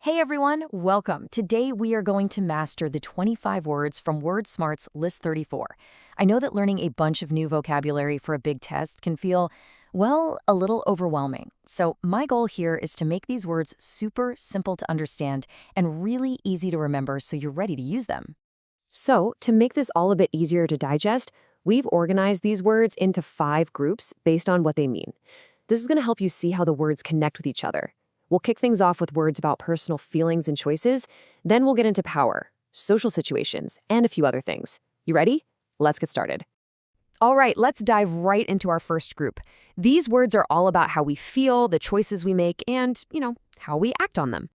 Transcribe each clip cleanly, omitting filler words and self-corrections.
Hey everyone, welcome. Today we are going to master the 25 words from WordSmart's List 34. I know that learning a bunch of new vocabulary for a big test can feel, well, a little overwhelming. So my goal here is to make these words super simple to understand and really easy to remember so you're ready to use them. So, to make this all a bit easier to digest, we've organized these words into 5 groups based on what they mean. This is going to help you see how the words connect with each other. We'll kick things off with words about personal feelings and choices, then we'll get into power, social situations, and a few other things. You ready? Let's get started. All right, let's dive right into our first group. These words are all about how we feel, the choices we make, and, how we act on them.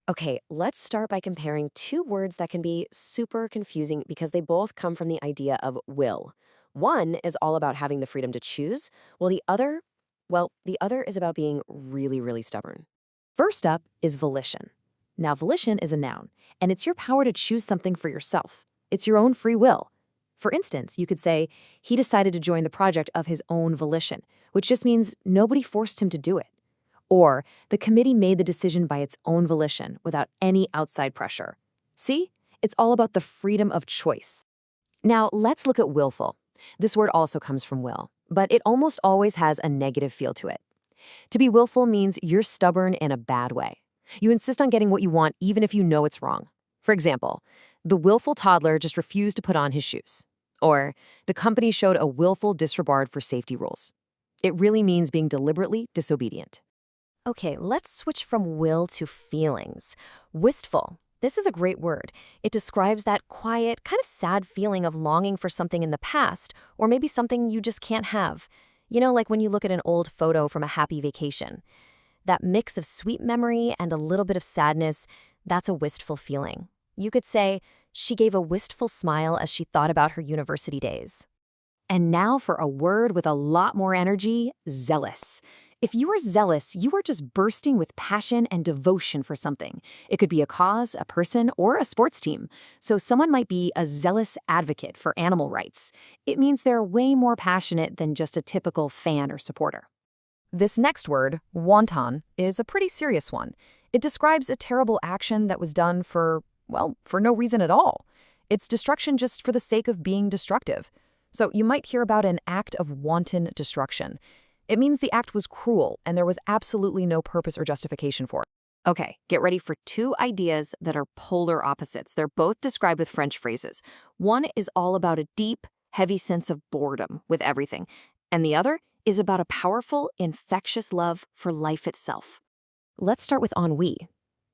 Okay, let's start by comparing 2 words that can be super confusing because they both come from the idea of will. One is all about having the freedom to choose, while the other is about being really, really stubborn. First up is volition. Now, volition is a noun, and it's your power to choose something for yourself. It's your own free will. For instance, you could say, he decided to join the project of his own volition, which just means nobody forced him to do it. Or, the committee made the decision by its own volition without any outside pressure. See? It's all about the freedom of choice. Now, let's look at willful. This word also comes from will, but it almost always has a negative feel to it. To be willful means you're stubborn in a bad way. You insist on getting what you want even if you know it's wrong. For example, the willful toddler just refused to put on his shoes. Or, the company showed a willful disregard for safety rules. It really means being deliberately disobedient. Okay, let's switch from will to feelings. Wistful. This is a great word. It describes that quiet, kind of sad feeling of longing for something in the past, or maybe something you just can't have. Like when you look at an old photo from a happy vacation. That mix of sweet memory and a little bit of sadness, that's a wistful feeling. You could say, she gave a wistful smile as she thought about her university days. And now for a word with a lot more energy, zealous. If you are zealous, you are just bursting with passion and devotion for something. It could be a cause, a person, or a sports team. So someone might be a zealous advocate for animal rights. It means they're way more passionate than just a typical fan or supporter. This next word, wanton, is a pretty serious one. It describes a terrible action that was done for no reason at all. It's destruction just for the sake of being destructive. So you might hear about an act of wanton destruction. It means the act was cruel and there was absolutely no purpose or justification for it. Okay, get ready for 2 ideas that are polar opposites. They're both described with French phrases. One is all about a deep, heavy sense of boredom with everything, and the other is about a powerful, infectious love for life itself. Let's start with ennui.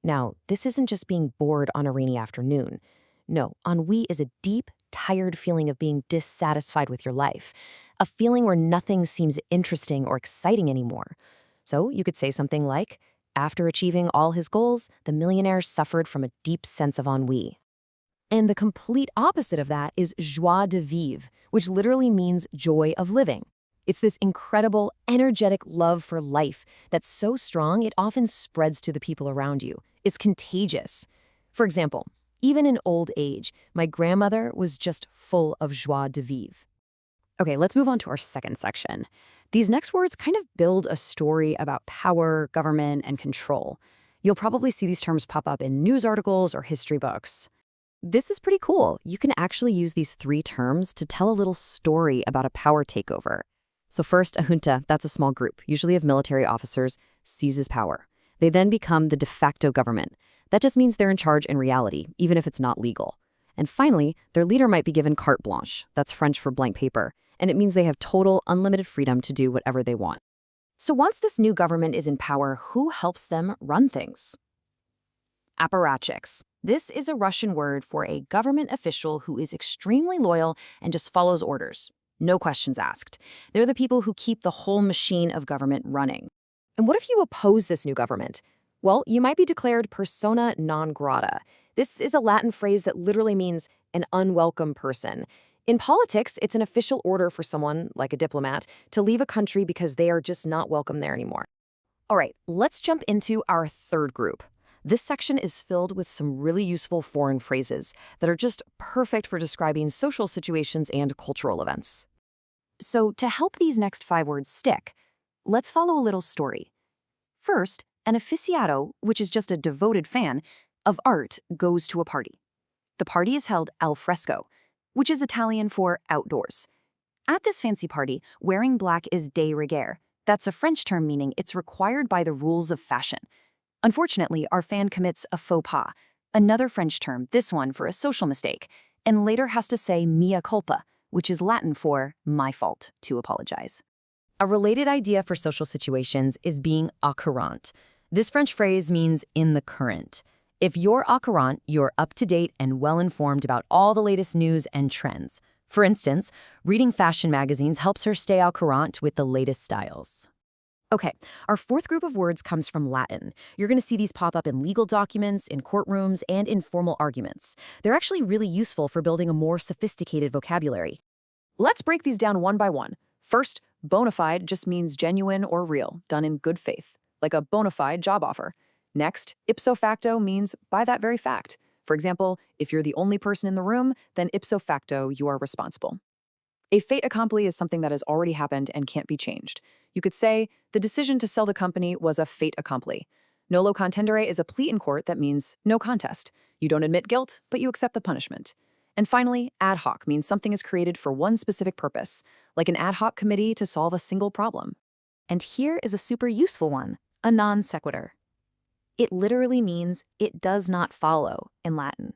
Now, this isn't just being bored on a rainy afternoon. No, ennui is a deep, tired feeling of being dissatisfied with your life, a feeling where nothing seems interesting or exciting anymore. So you could say something like, after achieving all his goals, the millionaire suffered from a deep sense of ennui. And the complete opposite of that is joie de vivre, which literally means joy of living. It's this incredible, energetic love for life that's so strong it often spreads to the people around you. It's contagious. For example, even in old age, my grandmother was just full of joie de vivre. Okay, let's move on to our second section. These next words kind of build a story about power, government, and control. You'll probably see these terms pop up in news articles or history books. This is pretty cool. You can actually use these 3 terms to tell a little story about a power takeover. So first, a junta, that's a small group, usually of military officers, seizes power. They then become the de facto government. That just means they're in charge in reality, even if it's not legal. And finally, their leader might be given carte blanche, that's French for blank paper, and it means they have total, unlimited freedom to do whatever they want. So once this new government is in power, who helps them run things? Apparatchiks. This is a Russian word for a government official who is extremely loyal and just follows orders. No questions asked. They're the people who keep the whole machine of government running. And what if you oppose this new government? Well, you might be declared persona non grata. This is a Latin phrase that literally means an unwelcome person. In politics, it's an official order for someone, like a diplomat, to leave a country because they are just not welcome there anymore. All right, let's jump into our third group. This section is filled with some really useful foreign phrases that are just perfect for describing social situations and cultural events. So to help these next 5 words stick, let's follow a little story. First, An aficionado, which is just a devoted fan, of art goes to a party. The party is held al fresco, which is Italian for outdoors. At this fancy party, wearing black is de rigueur. That's a French term meaning it's required by the rules of fashion. Unfortunately, our fan commits a faux pas, another French term, this one for a social mistake, and later has to say mea culpa, which is Latin for my fault, to apologize. A related idea for social situations is being au courant. This French phrase means in the current. If you're au courant, you're up to date and well-informed about all the latest news and trends. For instance, reading fashion magazines helps her stay au courant with the latest styles. Okay, our fourth group of words comes from Latin. You're going to see these pop up in legal documents, in courtrooms, and in formal arguments. They're actually really useful for building a more sophisticated vocabulary. Let's break these down one by one. First, bona fide just means genuine or real, done in good faith, like a bona fide job offer. Next, ipso facto means by that very fact. For example, if you're the only person in the room, then ipso facto you are responsible. A fait accompli is something that has already happened and can't be changed. You could say, the decision to sell the company was a fait accompli. Nolo contendere is a plea in court that means no contest. You don't admit guilt, but you accept the punishment. And finally, ad hoc means something is created for one specific purpose, like an ad hoc committee to solve a single problem. And here is a super useful one, a non sequitur. It literally means it does not follow in Latin.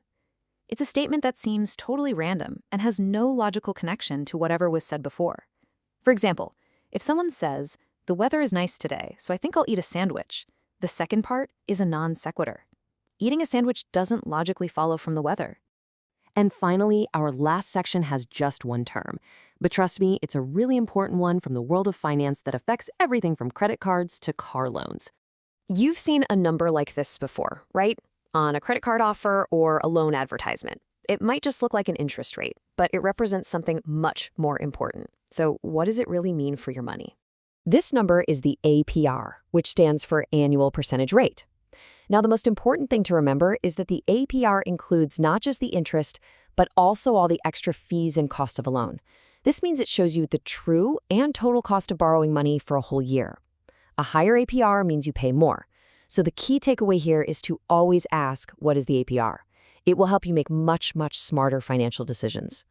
It's a statement that seems totally random and has no logical connection to whatever was said before. For example, if someone says, the weather is nice today, so I think I'll eat a sandwich, the second part is a non sequitur. Eating a sandwich doesn't logically follow from the weather. And finally, our last section has just one term. But trust me, it's a really important one from the world of finance that affects everything from credit cards to car loans. You've seen a number like this before, right? On a credit card offer or a loan advertisement. It might just look like an interest rate, but it represents something much more important. So what does it really mean for your money? This number is the APR, which stands for annual percentage rate. Now, the most important thing to remember is that the APR includes not just the interest, but also all the extra fees and cost of a loan. This means it shows you the true and total cost of borrowing money for a whole year. A higher APR means you pay more. So the key takeaway here is to always ask, what is the APR? It will help you make much, much smarter financial decisions.